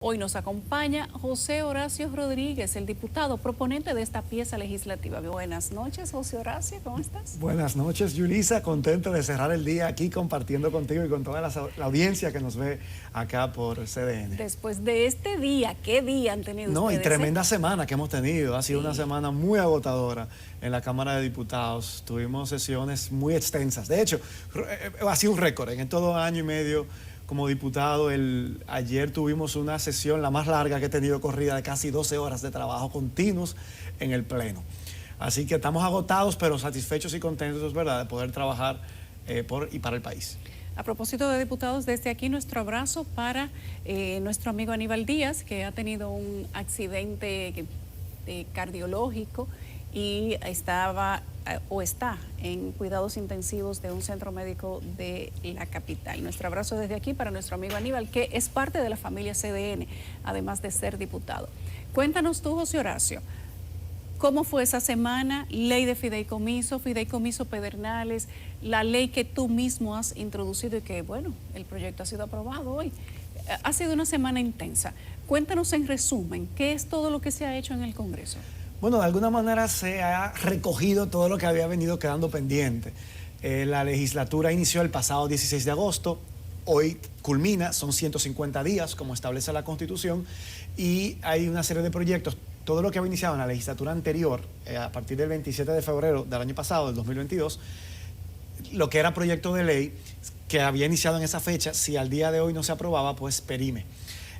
Hoy nos acompaña José Horacio Rodríguez, el diputado proponente de esta pieza legislativa. Buenas noches, José Horacio, ¿cómo estás? Buenas noches, Yulisa, contento de cerrar el día aquí compartiendo contigo y con toda la audiencia que nos ve acá por CDN. Después de este día, ¿qué día han tenido No, ustedes? y tremenda semana que hemos tenido, ha sido Sí. una semana muy agotadora en la Cámara de Diputados, tuvimos sesiones muy extensas, de hecho, ha sido un récord en todo año y medio. Como diputado, ayer tuvimos una sesión, la más larga que he tenido corrida, de casi 12 horas de trabajo continuos en el Pleno. Así que estamos agotados, pero satisfechos y contentos, es verdad, de poder trabajar por y para el país. A propósito de diputados, desde aquí nuestro abrazo para nuestro amigo Aníbal Díaz, que ha tenido un accidente cardiológico y está en cuidados intensivos de un centro médico de la capital. Nuestro abrazo desde aquí para nuestro amigo Aníbal, que es parte de la familia CDN, además de ser diputado. Cuéntanos tú, José Horacio, ¿cómo fue esa semana? Ley de fideicomiso Pedernales, la ley que tú mismo has introducido y que, bueno, el proyecto ha sido aprobado hoy. Ha sido una semana intensa. Cuéntanos en resumen, ¿qué es todo lo que se ha hecho en el Congreso? Bueno, de alguna manera se ha recogido todo lo que había venido quedando pendiente. La legislatura inició el pasado 16 de agosto, hoy culmina, son 150 días, como establece la Constitución, y hay una serie de proyectos. Todo lo que había iniciado en la legislatura anterior, a partir del 27 de febrero del año pasado, del 2022, lo que era proyecto de ley que había iniciado en esa fecha, si al día de hoy no se aprobaba, pues perime.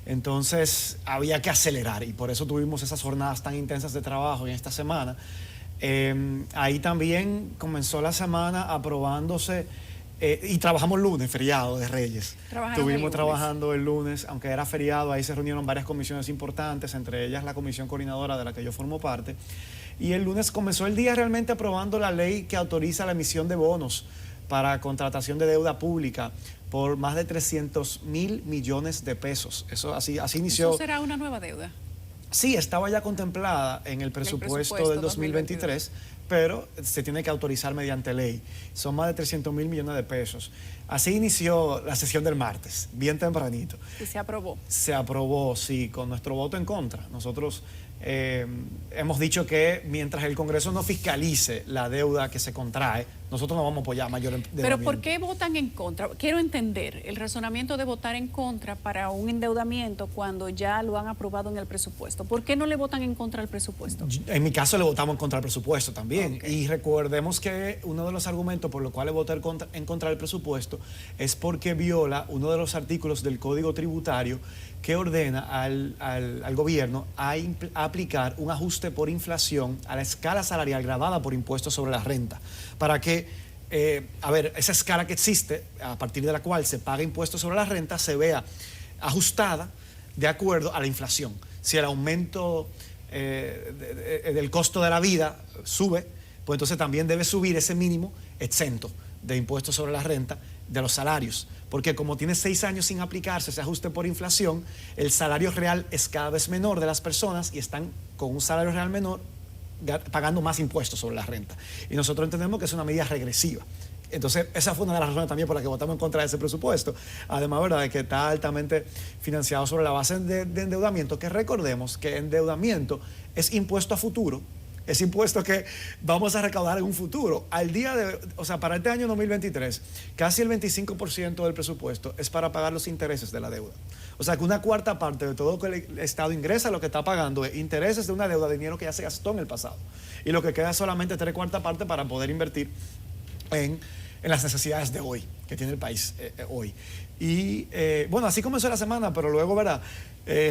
Entonces había que acelerar y por eso tuvimos esas jornadas tan intensas de trabajo en esta semana. Ahí también comenzó la semana aprobándose y trabajamos lunes, feriado de Reyes. Estuvimos trabajando el lunes, aunque era feriado, ahí se reunieron varias comisiones importantes, entre ellas la comisión coordinadora de la que yo formo parte. Y el lunes comenzó el día realmente aprobando la ley que autoriza la emisión de bonos para contratación de deuda pública por más de 300.000 millones de pesos. Eso así inició. ¿Eso será una nueva deuda? Sí, estaba ya contemplada en el presupuesto del 2023, pero se tiene que autorizar mediante ley. Son más de 300.000 millones de pesos. Así inició la sesión del martes, bien tempranito. ¿Y se aprobó? Se aprobó, sí, con nuestro voto en contra. Nosotros hemos dicho que mientras el Congreso no fiscalice la deuda que se contrae, nosotros no vamos a apoyar mayor endeudamiento. ¿Pero por qué votan en contra? Quiero entender el razonamiento de votar en contra para un endeudamiento cuando ya lo han aprobado en el presupuesto. ¿Por qué no le votan en contra al presupuesto? En mi caso le votamos en contra del presupuesto también. Okay. Y recordemos que uno de los argumentos por los cuales voté en contra del presupuesto es porque viola uno de los artículos del Código Tributario que ordena al gobierno a aplicar un ajuste por inflación a la escala salarial grabada por impuestos sobre la renta, para que, esa escala que existe, a partir de la cual se paga impuestos sobre la renta, se vea ajustada de acuerdo a la inflación. Si el aumento del costo de la vida sube, pues entonces también debe subir ese mínimo exento de impuestos sobre la renta de los salarios, porque como tiene 6 años sin aplicarse ese ajuste por inflación, el salario real es cada vez menor de las personas y están con un salario real menor pagando más impuestos sobre la renta. Y nosotros entendemos que es una medida regresiva. Entonces, esa fue una de las razones también por las que votamos en contra de ese presupuesto. Además, ¿verdad?, de que está altamente financiado sobre la base de endeudamiento, que recordemos que endeudamiento es impuesto a futuro, es impuesto que vamos a recaudar en un futuro. Al día de, o sea, para este año 2023, casi el 25% del presupuesto es para pagar los intereses de la deuda. O sea, que una cuarta parte de todo lo que el Estado ingresa, lo que está pagando es intereses de una deuda, de dinero que ya se gastó en el pasado. Y lo que queda es solamente 3/4 parte para poder invertir en las necesidades de hoy, que tiene el país hoy. Y bueno, así comenzó la semana, pero luego, ¿verdad?,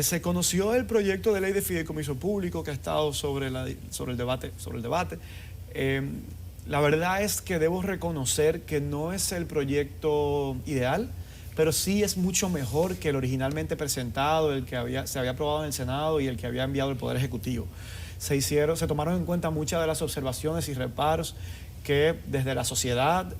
se conoció el proyecto de ley de fideicomiso público que ha estado sobre el debate. La verdad es que debo reconocer que no es el proyecto ideal, pero sí es mucho mejor que el originalmente presentado, el que se había aprobado en el Senado y el que había enviado el Poder Ejecutivo. Se tomaron en cuenta muchas de las observaciones y reparos que desde la sociedad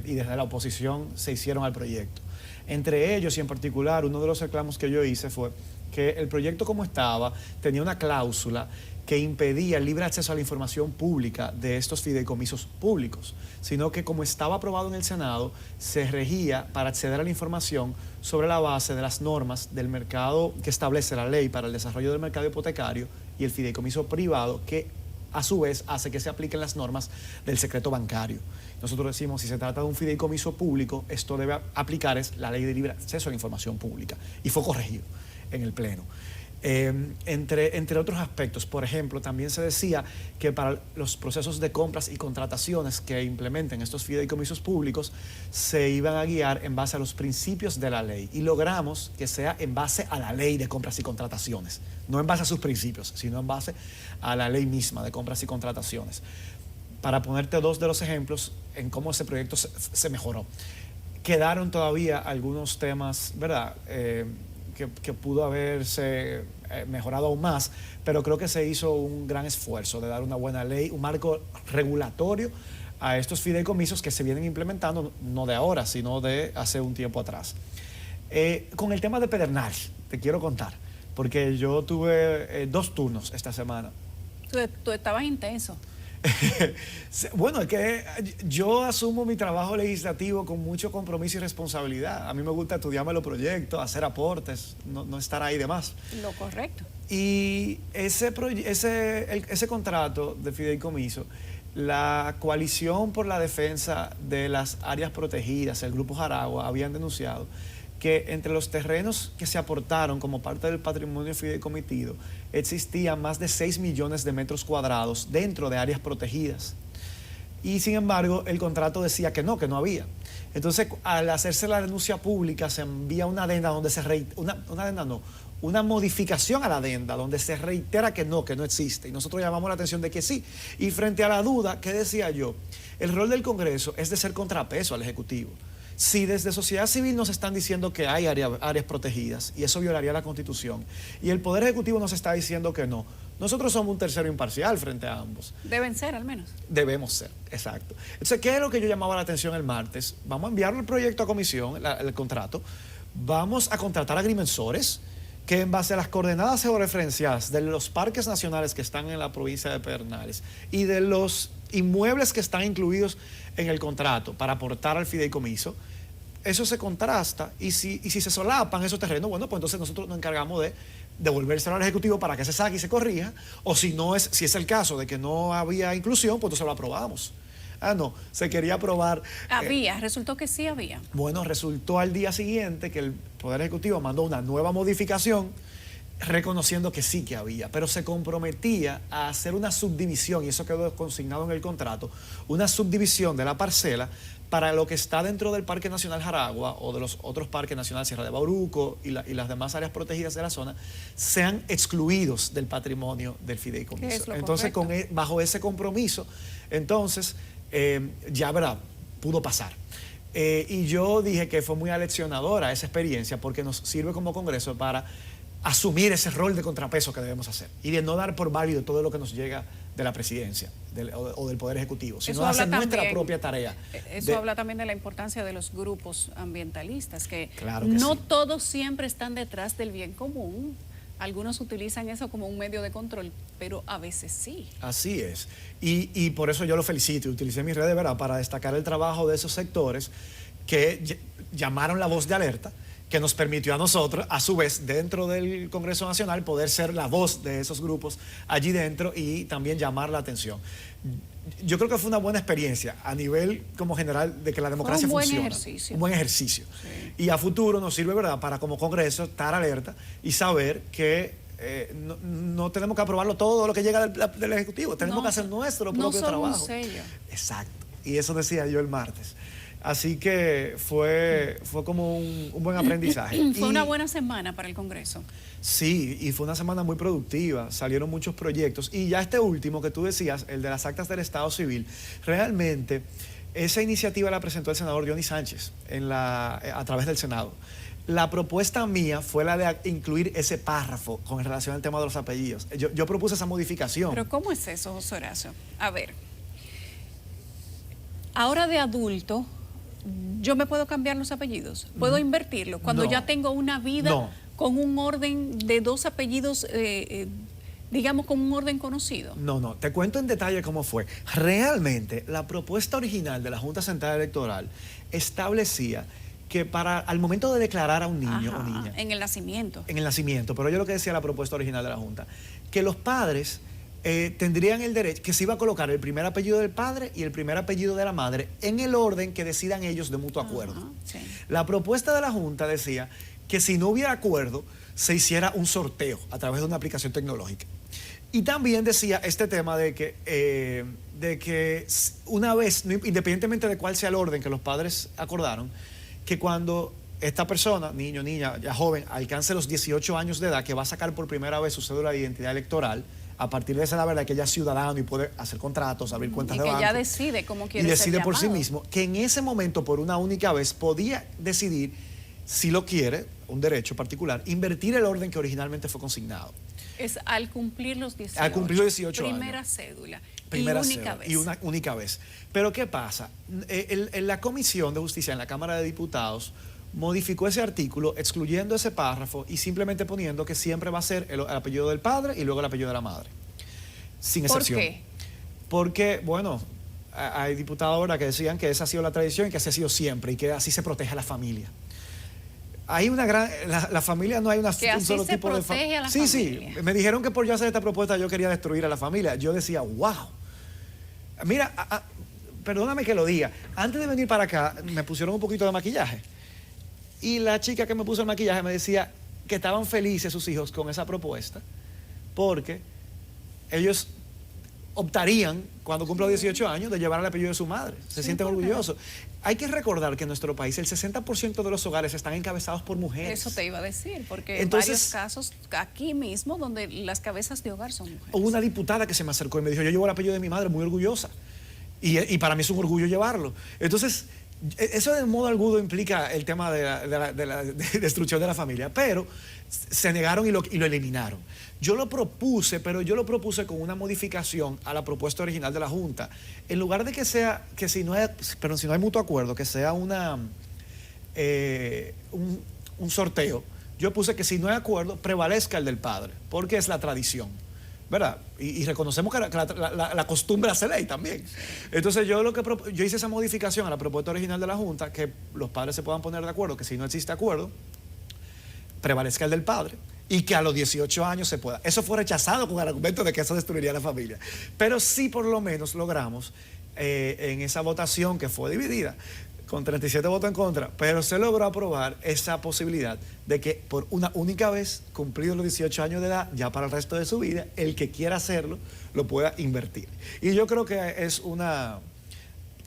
y desde la oposición se hicieron al proyecto. Entre ellos y en particular, uno de los reclamos que yo hice fue que el proyecto como estaba tenía una cláusula que impedía el libre acceso a la información pública de estos fideicomisos públicos, sino que como estaba aprobado en el Senado, se regía para acceder a la información sobre la base de las normas del mercado que establece la ley para el desarrollo del mercado hipotecario y el fideicomiso privado, que a su vez hace que se apliquen las normas del secreto bancario. Nosotros decimos, si se trata de un fideicomiso público, esto debe aplicar es la ley de libre acceso a la información pública, y fue corregido en el Pleno. Entre otros aspectos, por ejemplo, también se decía que para los procesos de compras y contrataciones que implementen estos fideicomisos públicos se iban a guiar en base a los principios de la ley, y logramos que sea en base a la ley de compras y contrataciones, no en base a sus principios, sino en base a la ley misma de compras y contrataciones. Para ponerte dos de los ejemplos en cómo ese proyecto se mejoró. Quedaron todavía algunos temas, ¿verdad?, que pudo haberse mejorado aún más, pero creo que se hizo un gran esfuerzo de dar una buena ley, un marco regulatorio a estos fideicomisos que se vienen implementando, no de ahora, sino de hace un tiempo atrás. Con el tema de Pedernales, te quiero contar, porque yo tuve 2 turnos esta semana. Tú estabas intenso. Bueno, es que yo asumo mi trabajo legislativo con mucho compromiso y responsabilidad. A mí me gusta estudiarme los proyectos, hacer aportes, no estar ahí de más. Lo correcto. Y ese contrato de fideicomiso, la Coalición por la Defensa de las Áreas Protegidas, el Grupo Jaragua, habían denunciado que entre los terrenos que se aportaron como parte del patrimonio fideicomitido existían más de 6 millones de metros cuadrados dentro de áreas protegidas. Y sin embargo, el contrato decía que no había. Entonces, al hacerse la denuncia pública, se envía una adenda donde una modificación a la adenda donde se reitera que no existe. Y nosotros llamamos la atención de que sí. Y frente a la duda, ¿qué decía yo? El rol del Congreso es de ser contrapeso al Ejecutivo. Si desde sociedad civil nos están diciendo que hay áreas protegidas y eso violaría la Constitución, y el Poder Ejecutivo nos está diciendo que no, nosotros somos un tercero imparcial frente a ambos. Deben ser, al menos. Debemos ser, exacto. Entonces, ¿qué es lo que yo llamaba la atención el martes? Vamos a enviar el proyecto a comisión, el contrato, vamos a contratar agrimensores que en base a las coordenadas georreferenciadas de los parques nacionales que están en la provincia de Pedernales y de los inmuebles que están incluidos en el contrato para aportar al fideicomiso, eso se contrasta, y si se solapan esos terrenos, bueno, pues entonces nosotros nos encargamos de devolvérselo al Ejecutivo para que se saque y se corrija, o si es el caso de que no había inclusión, pues entonces lo aprobamos. No, se quería aprobar. Resultó que sí había. Bueno, resultó al día siguiente que el Poder Ejecutivo mandó una nueva modificación reconociendo que sí que había, pero se comprometía a hacer una subdivisión, y eso quedó consignado en el contrato, una subdivisión de la parcela para lo que está dentro del Parque Nacional Jaragua o de los otros parques nacionales, Sierra de Bauruco y las demás áreas protegidas de la zona, sean excluidos del patrimonio del fideicomiso. Entonces, bajo ese compromiso, entonces, ya verá, pudo pasar. Y yo dije que fue muy aleccionadora esa experiencia porque nos sirve como Congreso para asumir ese rol de contrapeso que debemos hacer y de no dar por válido todo lo que nos llega de la presidencia o del Poder Ejecutivo, sino hacer nuestra propia tarea. Eso habla también de la importancia de los grupos ambientalistas, que no todos siempre están detrás del bien común. Algunos utilizan eso como un medio de control, pero a veces sí. Así es. Y por eso yo lo felicito y utilicé mis redes, ¿verdad?, para destacar el trabajo de esos sectores que llamaron la voz de alerta, que nos permitió a nosotros, a su vez, dentro del Congreso Nacional, poder ser la voz de esos grupos allí dentro y también llamar la atención. Yo creo que fue una buena experiencia a nivel como general de que la democracia funciona. Un buen ejercicio. Sí. Y a futuro nos sirve, ¿verdad?, para como Congreso estar alerta y saber que no tenemos que aprobarlo todo lo que llega del Ejecutivo. Tenemos que hacer nuestro propio trabajo. Un sello. Exacto. Y eso decía yo el martes. Así que fue como un buen aprendizaje. Fue una buena semana para el Congreso. Sí, y fue una semana muy productiva, salieron muchos proyectos. Y ya este último que tú decías, el de las actas del Estado Civil, realmente esa iniciativa la presentó el senador Johnny Sánchez a través del Senado. La propuesta mía fue la de incluir ese párrafo con relación al tema de los apellidos. Yo propuse esa modificación. ¿Pero cómo es eso, José Horacio? A ver, ahora de adulto, ¿yo me puedo cambiar los apellidos? ¿Puedo invertirlo? Cuando ya tengo una vida con un orden de dos apellidos, digamos, con un orden conocido. No, te cuento en detalle cómo fue. Realmente, la propuesta original de la Junta Central Electoral establecía que al momento de declarar a un niño o niña... En el nacimiento. En el nacimiento, pero yo lo que decía la propuesta original de la Junta, que los padres tendrían el derecho, que se iba a colocar el primer apellido del padre y el primer apellido de la madre en el orden que decidan ellos de mutuo acuerdo. Sí. La propuesta de la Junta decía que si no hubiera acuerdo, se hiciera un sorteo a través de una aplicación tecnológica. Y también decía este tema de que una vez, independientemente de cuál sea el orden que los padres acordaron, que cuando esta persona, niño, niña, ya joven, alcance los 18 años de edad, que va a sacar por primera vez su cédula de identidad electoral, a partir de esa la verdad que ya es ciudadano y puede hacer contratos, abrir cuentas de banco. Y que ya decide cómo quiere ser decide por sí llamado. mismo, que en ese momento, por una única vez, podía decidir, si lo quiere, un derecho particular, invertir el orden que originalmente fue consignado. Es al cumplir los 18. Al cumplir los 18 años. Primera cédula. Primera y única cédula, vez. y una única vez. Pero ¿qué pasa? En la Comisión de Justicia, en la Cámara de Diputados, modificó ese artículo excluyendo ese párrafo y simplemente poniendo que siempre va a ser el apellido del padre y luego el apellido de la madre. Sin excepción. ¿Por qué? Porque, bueno, hay diputados ahora que decían que esa ha sido la tradición y que así ha sido siempre y que así se protege a la familia. Hay una gran... La familia no hay un solo tipo de familia. Sí, sí. Me dijeron que por yo hacer esta propuesta yo quería destruir a la familia. Yo decía, wow. Mira, perdóname que lo diga. Antes de venir para acá, me pusieron un poquito de maquillaje. Y la chica que me puso el maquillaje me decía que estaban felices sus hijos con esa propuesta porque ellos optarían, cuando cumpla 18 años, de llevar el apellido de su madre. Se sienten orgullosos. Hay que recordar que en nuestro país el 60% de los hogares están encabezados por mujeres. Eso te iba a decir, porque entonces, hay varios casos aquí mismo donde las cabezas de hogar son mujeres. Hubo una diputada que se me acercó y me dijo, yo llevo el apellido de mi madre, muy orgullosa. Y para mí es un orgullo llevarlo. Entonces, eso de modo alguno implica el tema de la destrucción de la familia, pero se negaron y lo eliminaron. Yo lo propuse, pero yo lo propuse con una modificación a la propuesta original de la Junta. En lugar de que sea, que si no hay mutuo acuerdo, que sea un sorteo, yo puse que si no hay acuerdo, prevalezca el del padre, porque es la tradición, ¿verdad? Y reconocemos que la costumbre hace ley también. Entonces yo hice esa modificación a la propuesta original de la Junta, que los padres se puedan poner de acuerdo, que si no existe acuerdo, prevalezca el del padre y que a los 18 años se pueda. Eso fue rechazado con el argumento de que eso destruiría la familia. Pero sí por lo menos logramos en esa votación que fue dividida, con 37 votos en contra, pero se logró aprobar esa posibilidad de que por una única vez, cumplidos los 18 años de edad, ya para el resto de su vida, el que quiera hacerlo, lo pueda invertir. Y yo creo que es una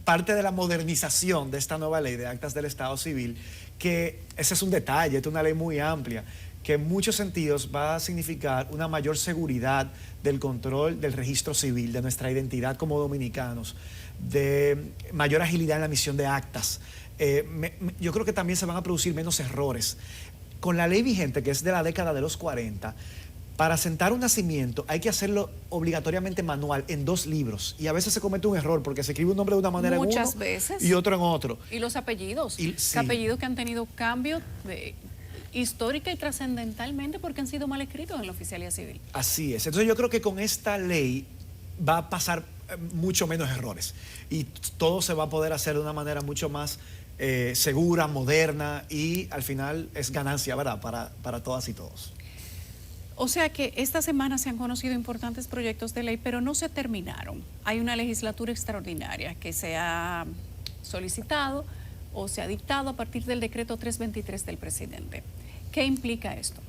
parte de la modernización de esta nueva ley de actas del Estado Civil, que ese es un detalle, es una ley muy amplia, que en muchos sentidos va a significar una mayor seguridad del control del registro civil, de nuestra identidad como dominicanos, de mayor agilidad en la emisión de actas. Yo creo que también se van a producir menos errores. Con la ley vigente, que es de la década de los 40, para sentar un nacimiento hay que hacerlo obligatoriamente manual en 2 libros. Y a veces se comete un error porque se escribe un nombre de una manera muchas en uno veces. Y otro en otro. Y los apellidos. Sí. Apellidos que han tenido cambios histórica y trascendentalmente porque han sido mal escritos en la oficialía civil. Así es. Entonces yo creo que con esta ley va a pasar mucho menos errores y todo se va a poder hacer de una manera mucho más segura, moderna y al final es ganancia, ¿verdad? Para todas y todos. O sea que esta semana se han conocido importantes proyectos de ley, pero no se terminaron. Hay una legislatura extraordinaria que se ha solicitado o se ha dictado a partir del decreto 323 del presidente. ¿Qué implica esto?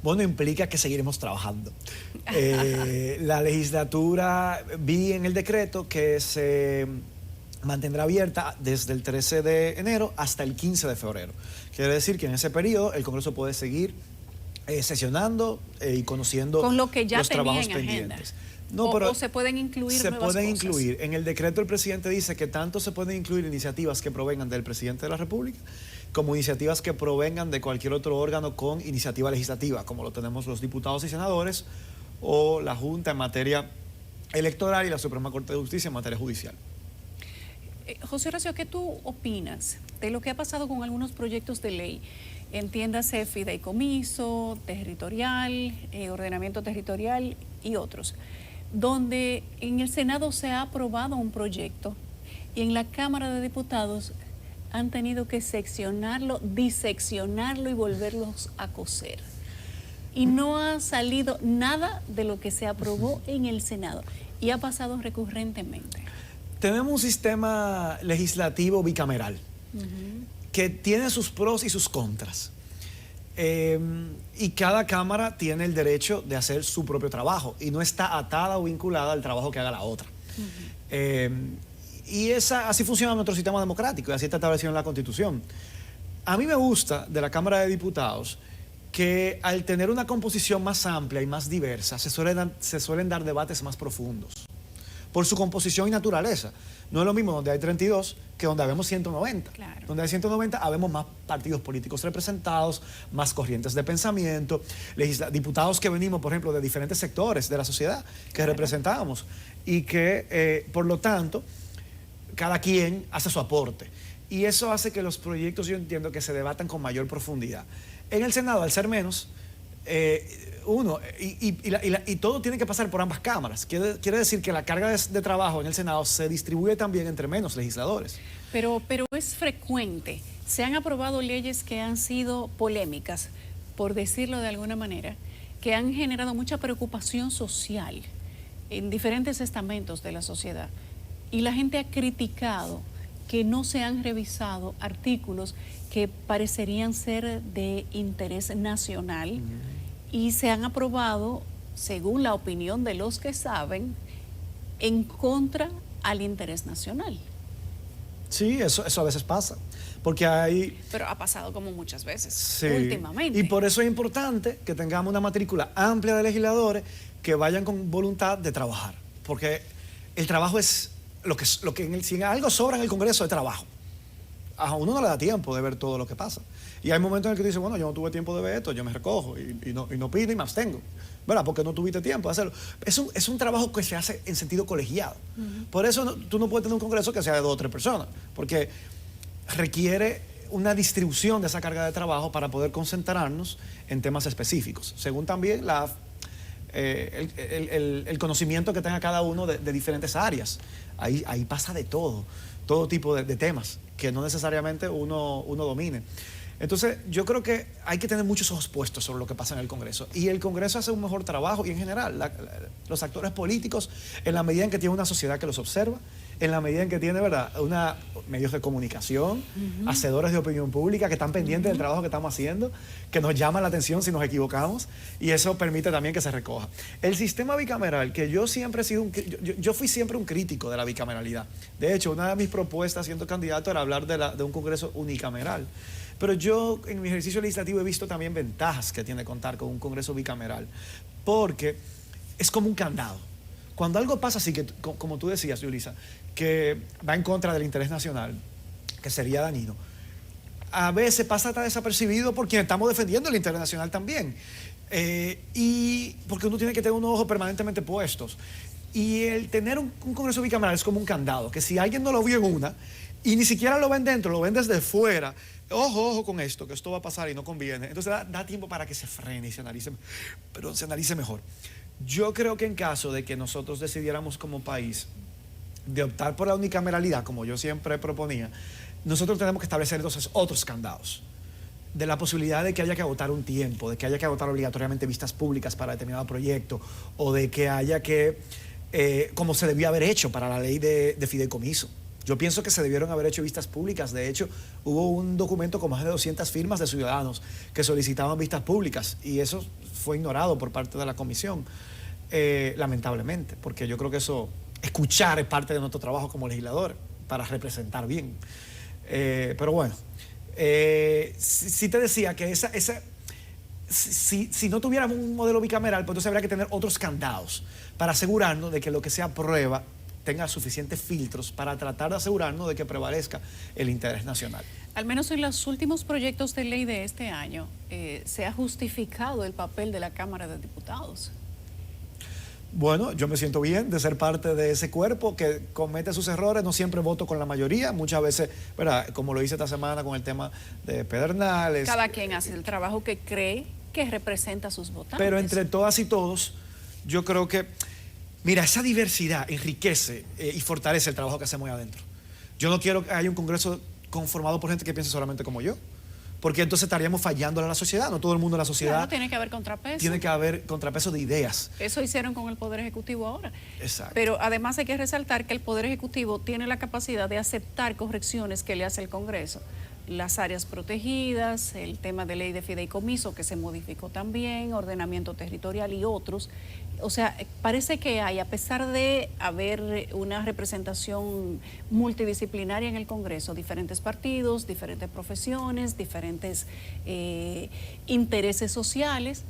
Bueno, implica que seguiremos trabajando. La legislatura, vi en el decreto que se mantendrá abierta desde el 13 de enero hasta el 15 de febrero. Quiere decir que en ese periodo el Congreso puede seguir sesionando y conociendo con lo que ya los trabajos en agenda. pendientes. No, pero o se pueden incluir nuevas cosas. Se pueden incluir. En el decreto el presidente dice que tanto se pueden incluir iniciativas que provengan del presidente de la República como iniciativas que provengan de cualquier otro órgano con iniciativa legislativa, como lo tenemos los diputados y senadores o la Junta en materia electoral y la Suprema Corte de Justicia en materia judicial. José Horacio, ¿qué tú opinas de lo que ha pasado con algunos proyectos de ley entiéndase fideicomiso, territorial, ordenamiento territorial y otros, donde en el Senado se ha aprobado un proyecto y en la Cámara de Diputados han tenido que seccionarlo, diseccionarlo y volverlos a coser. Y no ha salido nada de lo que se aprobó en el Senado y ha pasado recurrentemente. Tenemos un sistema legislativo bicameral que tiene sus pros y sus contras. Y cada cámara tiene el derecho de hacer su propio trabajo y no está atada o vinculada al trabajo que haga la otra. Y así funciona nuestro sistema democrático y así está establecido en la Constitución. A mí me gusta de la Cámara de Diputados que al tener una composición más amplia y más diversa, se suelen dar debates más profundos por su composición y naturaleza. No es lo mismo donde hay 32 que donde habemos 190. Claro. Donde hay 190 habemos más partidos políticos representados, más corrientes de pensamiento, diputados que venimos, por ejemplo, de diferentes sectores de la sociedad que representamos y que, por lo tanto, cada quien hace su aporte. Y eso hace que los proyectos, yo entiendo, que se debatan con mayor profundidad. En el Senado, al ser menos, y todo tiene que pasar por ambas cámaras. Quiere decir que la carga de trabajo en el Senado se distribuye también entre menos legisladores. Pero es frecuente. Se han aprobado leyes que han sido polémicas, por decirlo de alguna manera, que han generado mucha preocupación social en diferentes estamentos de la sociedad. Y la gente ha criticado que no se han revisado artículos que parecerían ser de interés nacional y se han aprobado, según la opinión de los que saben, en contra al interés nacional. Sí, eso a veces pasa, porque hay... Pero ha pasado como muchas veces, sí, últimamente. Y por eso es importante que tengamos una matrícula amplia de legisladores que vayan con voluntad de trabajar, porque el trabajo es si algo sobra en el Congreso es trabajo. A uno no le da tiempo de ver todo lo que pasa. Y hay momentos en el que dice, bueno, yo no tuve tiempo de ver esto, yo me recojo y no pido y me abstengo, ¿verdad? Porque no tuviste tiempo de hacerlo. Es un trabajo que se hace en sentido colegiado. Por eso tú no puedes tener un Congreso que sea de 2 o 3 personas, porque requiere una distribución de esa carga de trabajo para poder concentrarnos en temas específicos, según también el conocimiento que tenga cada uno de diferentes áreas. Ahí pasa de todo tipo de temas que no necesariamente uno domine. Entonces, yo creo que hay que tener muchos ojos puestos sobre lo que pasa en el Congreso. Y el Congreso hace un mejor trabajo y en general, los actores políticos, en la medida en que tiene una sociedad que los observa, en la medida en que tiene, ¿verdad?, medios de comunicación, hacedores de opinión pública que están pendientes del trabajo que estamos haciendo, que nos llaman la atención si nos equivocamos, y eso permite también que se recoja. El sistema bicameral, que yo siempre he sido yo fui siempre un crítico de la bicameralidad. De hecho, una de mis propuestas siendo candidato era hablar de un Congreso unicameral. Pero yo en mi ejercicio legislativo he visto también ventajas que tiene contar con un Congreso bicameral, porque es como un candado. Cuando algo pasa así, que como tú decías, Yulisa, que va en contra del interés nacional, que sería dañino, a veces pasa hasta desapercibido por quienes estamos defendiendo el interés nacional también. Y porque uno tiene que tener unos ojos permanentemente puestos. Y el tener un Congreso bicameral es como un candado, que si alguien no lo vio en una, y ni siquiera lo ven dentro, lo ven desde fuera, ojo con esto, que esto va a pasar y no conviene. Entonces da tiempo para que se frene y se analice mejor. Yo creo que en caso de que nosotros decidiéramos como país de optar por la unicameralidad, como yo siempre proponía, nosotros tenemos que establecer entonces otros candados. De la posibilidad de que haya que agotar un tiempo, de que haya que agotar obligatoriamente vistas públicas para determinado proyecto, o de que haya que, como se debió haber hecho para la ley de fideicomiso. Yo pienso que se debieron haber hecho vistas públicas. De hecho, hubo un documento con más de 200 firmas de ciudadanos que solicitaban vistas públicas y eso fue ignorado por parte de la comisión, lamentablemente, porque yo creo que escuchar es parte de nuestro trabajo como legislador para representar bien. Pero bueno, sí te decía que si no tuviéramos un modelo bicameral, pues entonces habría que tener otros candados para asegurarnos de que lo que se aprueba tenga suficientes filtros para tratar de asegurarnos de que prevalezca el interés nacional. Al menos en los últimos proyectos de ley de este año, se ha justificado el papel de la Cámara de Diputados. Bueno, yo me siento bien de ser parte de ese cuerpo que comete sus errores. No siempre voto con la mayoría, muchas veces, ¿verdad? Como lo hice esta semana con el tema de Pedernales. Cada quien hace el trabajo que cree que representa a sus votantes. Pero entre todas y todos, yo creo que, mira, esa diversidad enriquece y fortalece el trabajo que hacemos ahí adentro. Yo no quiero que haya un Congreso conformado por gente que piense solamente como yo, porque entonces estaríamos fallando a la sociedad. No todo el mundo en la sociedad. Claro, tiene que haber contrapeso. Tiene que haber contrapeso de ideas. Eso hicieron con el Poder Ejecutivo ahora. Exacto. Pero además hay que resaltar que el Poder Ejecutivo tiene la capacidad de aceptar correcciones que le hace el Congreso. Las áreas protegidas, el tema de ley de fideicomiso que se modificó también, ordenamiento territorial y otros. O sea, parece que hay, a pesar de haber una representación multidisciplinaria en el Congreso, diferentes partidos, diferentes profesiones, diferentes intereses sociales,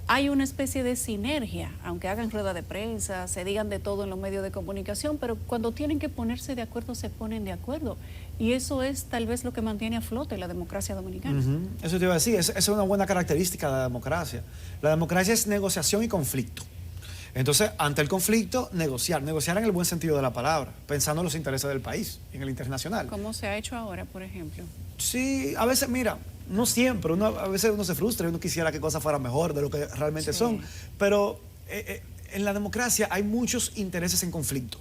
hay una especie de sinergia, aunque hagan rueda de prensa, se digan de todo en los medios de comunicación, pero cuando tienen que ponerse de acuerdo, se ponen de acuerdo. Y eso es tal vez lo que mantiene a flote la democracia dominicana. Eso te iba a decir, esa es una buena característica de la democracia. La democracia es negociación y conflicto. Entonces, ante el conflicto, negociar en el buen sentido de la palabra, pensando en los intereses del país, en el internacional. ¿Cómo se ha hecho ahora, por ejemplo? Sí, a veces, mira, no siempre, a veces uno se frustra y uno quisiera que cosas fueran mejor de lo que realmente son, pero en la democracia hay muchos intereses en conflicto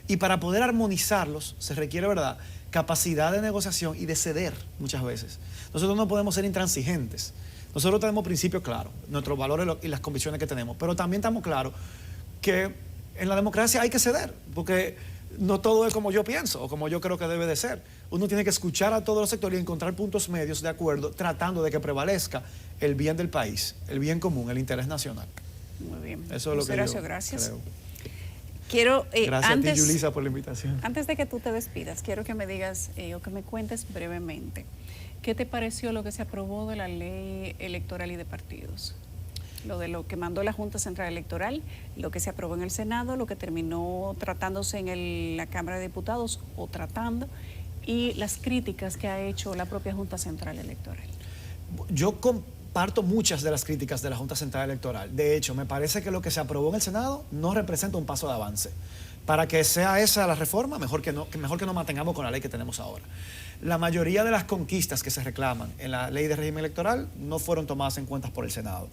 y para poder armonizarlos se requiere, ¿verdad?, capacidad de negociación y de ceder muchas veces. Nosotros no podemos ser intransigentes. Nosotros tenemos principios claros, nuestros valores y las convicciones que tenemos, pero también estamos claros que en la democracia hay que ceder, porque no todo es como yo pienso o como yo creo que debe de ser. Uno tiene que escuchar a todos los sectores y encontrar puntos medios de acuerdo, tratando de que prevalezca el bien del país, el bien común, el interés nacional. Muy bien. Eso es lo que yo gracias. creo. Quiero, gracias a ti, Yulisa, por la invitación. Antes de que tú te despidas, quiero que me digas o que me cuentes brevemente, ¿qué te pareció lo que se aprobó de la ley electoral y de partidos? Lo que mandó la Junta Central Electoral, lo que se aprobó en el Senado, lo que terminó tratándose en la Cámara de Diputados o tratando, y las críticas que ha hecho la propia Junta Central Electoral. Yo comparto muchas de las críticas de la Junta Central Electoral. De hecho, me parece que lo que se aprobó en el Senado no representa un paso de avance. Para que sea esa la reforma, mejor que nos mantengamos con la ley que tenemos ahora. La mayoría de las conquistas que se reclaman en la ley de régimen electoral no fueron tomadas en cuenta por el Senado.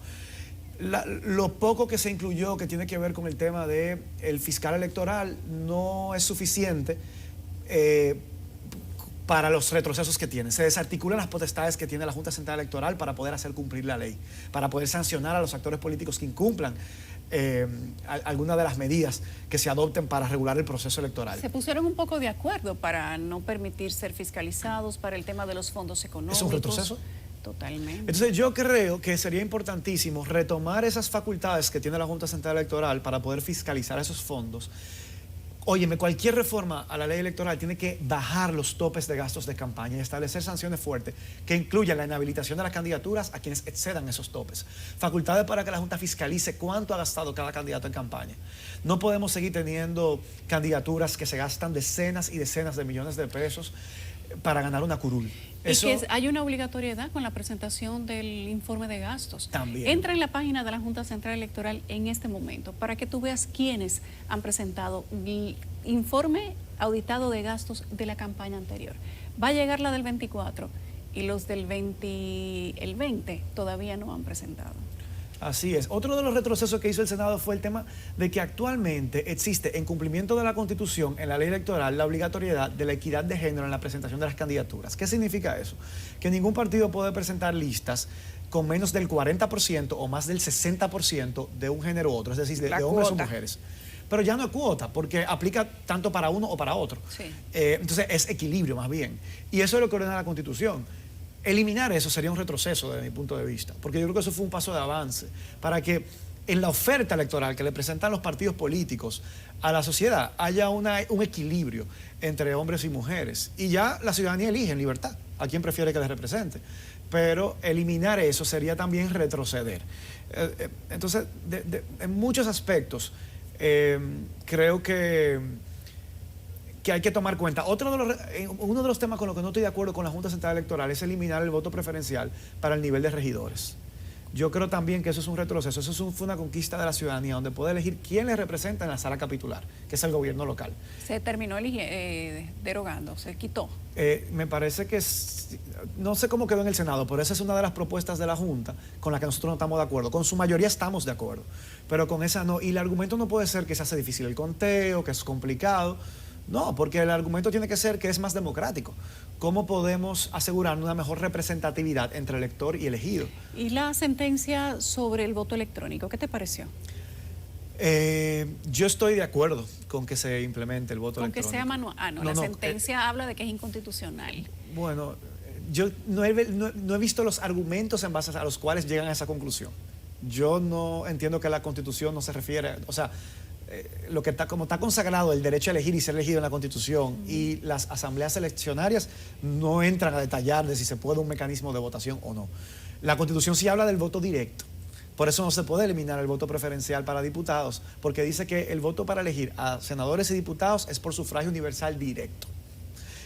Lo poco que se incluyó que tiene que ver con el tema del fiscal electoral no es suficiente para los retrocesos que tiene. Se desarticulan las potestades que tiene la Junta Central Electoral para poder hacer cumplir la ley, para poder sancionar a los actores políticos que incumplan algunas de las medidas que se adopten para regular el proceso electoral. Se pusieron un poco de acuerdo para no permitir ser fiscalizados, para el tema de los fondos económicos. ¿Es un retroceso? Totalmente. Entonces yo creo que sería importantísimo retomar esas facultades que tiene la Junta Central Electoral para poder fiscalizar esos fondos. Óyeme, cualquier reforma a la ley electoral tiene que bajar los topes de gastos de campaña y establecer sanciones fuertes que incluyan la inhabilitación de las candidaturas a quienes excedan esos topes. Facultades para que la Junta fiscalice cuánto ha gastado cada candidato en campaña. No podemos seguir teniendo candidaturas que se gastan decenas y decenas de millones de pesos para ganar una curul. Eso, y que hay una obligatoriedad con la presentación del informe de gastos. También. Entra en la página de la Junta Central Electoral en este momento para que tú veas quiénes han presentado el informe auditado de gastos de la campaña anterior. Va a llegar la del 24 y los del 20 todavía no han presentado. Así es. Otro de los retrocesos que hizo el Senado fue el tema de que actualmente existe, en cumplimiento de la Constitución, en la ley electoral, la obligatoriedad de la equidad de género en la presentación de las candidaturas. ¿Qué significa eso? Que ningún partido puede presentar listas con menos del 40% o más del 60% de un género u otro, es decir, de hombres o mujeres. Pero ya no es cuota, porque aplica tanto para uno o para otro. Sí. Entonces es equilibrio más bien. Y eso es lo que ordena la Constitución. Eliminar eso sería un retroceso desde mi punto de vista, porque yo creo que eso fue un paso de avance para que en la oferta electoral que le presentan los partidos políticos a la sociedad haya un equilibrio entre hombres y mujeres. Y ya la ciudadanía elige en libertad a quien prefiere que les represente. Pero eliminar eso sería también retroceder. Entonces, en muchos aspectos, creo que hay que tomar cuenta. Uno de los temas con los que no estoy de acuerdo con la Junta Central Electoral es eliminar el voto preferencial para el nivel de regidores. Yo creo también que eso es un retroceso, fue una conquista de la ciudadanía, donde puede elegir quién le representa en la sala capitular, que es el gobierno local. Se terminó derogando, se quitó. Me parece que, no sé cómo quedó en el Senado, pero esa es una de las propuestas de la Junta con la que nosotros no estamos de acuerdo. Con su mayoría estamos de acuerdo, pero con esa no. Y el argumento no puede ser que se hace difícil el conteo, que es complicado. No, porque el argumento tiene que ser que es más democrático. ¿Cómo podemos asegurar una mejor representatividad entre elector y elegido? ¿Y la sentencia sobre el voto electrónico, qué te pareció? Yo estoy de acuerdo con que se implemente el voto electrónico. Con que sea manual. La sentencia habla de que es inconstitucional. Bueno, yo no he visto los argumentos en base a los cuales llegan a esa conclusión. Yo no entiendo que la Constitución no se refiere, o sea, como está consagrado el derecho a elegir y ser elegido en la Constitución, y las asambleas eleccionarias no entran a detallar de si se puede un mecanismo de votación o no. La Constitución sí habla del voto directo. Por eso no se puede eliminar el voto preferencial para diputados, porque dice que el voto para elegir a senadores y diputados es por sufragio universal directo.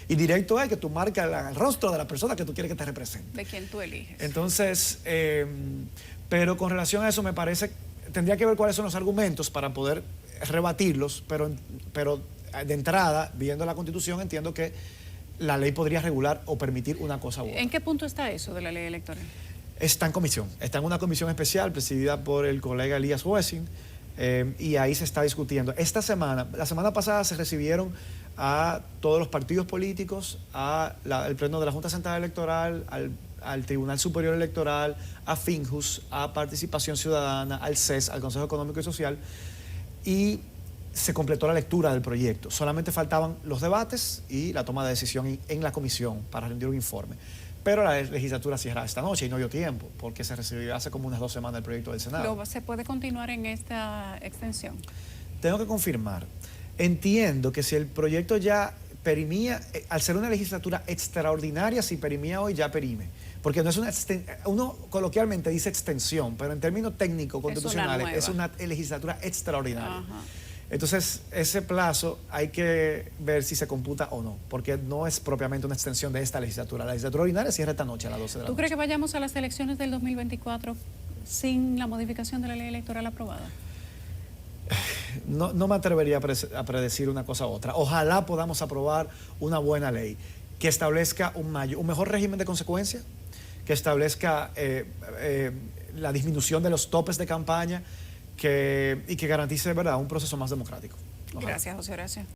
Y directo es que tú marcas el rostro de la persona que tú quieres que te represente. De quien tú eliges. Entonces, pero con relación a eso me parece, tendría que ver cuáles son los argumentos para poder rebatirlos, pero de entrada, viendo la Constitución, entiendo que la ley podría regular o permitir una cosa u otra. ¿En qué punto está eso de la ley electoral? Está en comisión, está en una comisión especial presidida por el colega Elías Wessing, y ahí se está discutiendo. La semana pasada se recibieron a todos los partidos políticos, al Pleno de la Junta Central Electoral, al Tribunal Superior Electoral, a FINJUS, a Participación Ciudadana, al CES, al Consejo Económico y Social, y se completó la lectura del proyecto. Solamente faltaban los debates y la toma de decisión en la comisión para rendir un informe. Pero la legislatura cierra esta noche y no dio tiempo, porque se recibió hace como unas 2 semanas el proyecto del Senado. ¿Se puede continuar en esta extensión? Tengo que confirmar. Entiendo que si el proyecto ya perimía, al ser una legislatura extraordinaria, si perimía hoy, ya perime. Porque no es uno coloquialmente dice extensión, pero en términos técnicos constitucionales es una legislatura extraordinaria. Ajá. Entonces, ese plazo hay que ver si se computa o no, porque no es propiamente una extensión de esta legislatura. La legislatura ordinaria cierra esta noche a las 12 de la noche. ¿Tú crees que vayamos a las elecciones del 2024 sin la modificación de la ley electoral aprobada? No me atrevería a predecir una cosa u otra. Ojalá podamos aprobar una buena ley que establezca un mejor régimen de consecuencias, que establezca la disminución de los topes de campaña y que garantice, ¿verdad?, un proceso más democrático. Ojalá. Gracias, José Horacio.